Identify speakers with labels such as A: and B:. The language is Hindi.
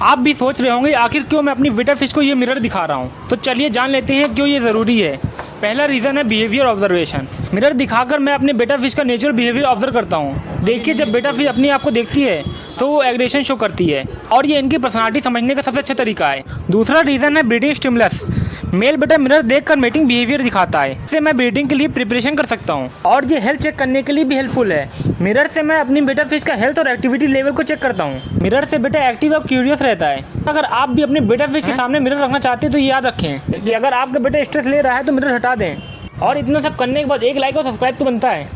A: आप भी सोच रहे होंगे आखिर क्यों मैं अपनी बेटा फिश को ये मिरर दिखा रहा हूँ, तो चलिए जान लेते हैं क्यों ये ज़रूरी है। पहला रीज़न है बिहेवियर ऑब्जर्वेशन। मिरर दिखाकर मैं अपने बेटा फिश का नेचुरल बिहेवियर ऑब्जर्व करता हूँ। देखिए, जब बेटा फिश अपने आप को देखती है तो वो एग्रेशन शो करती है और ये इनकी पर्सनालिटी समझने का सबसे अच्छा तरीका है। दूसरा रीज़न है ब्रीडिंग स्टिमुलस। मेल बेटा मिरर देखकर मेटिंग बिहेवियर दिखाता है, इससे मैं ब्रीडिंग के लिए प्रिपरेशन कर सकता हूँ और ये हेल्थ चेक करने के लिए भी हेल्पफुल है। मिरर से मैं अपनी बेटा फिश का हेल्थ और एक्टिविटी लेवल को चेक करता हूँ। मिरर से बेटा एक्टिव और क्यूरियस रहता है। अगर आप भी अपने बेटा फिश के सामने मिरर रखना चाहते हैं तो याद रखें कि अगर आपका बेटा स्ट्रेस ले रहा है तो मिरर हटा दें। और इतना सब करने के बाद एक लाइक और सब्सक्राइब तो बनता है।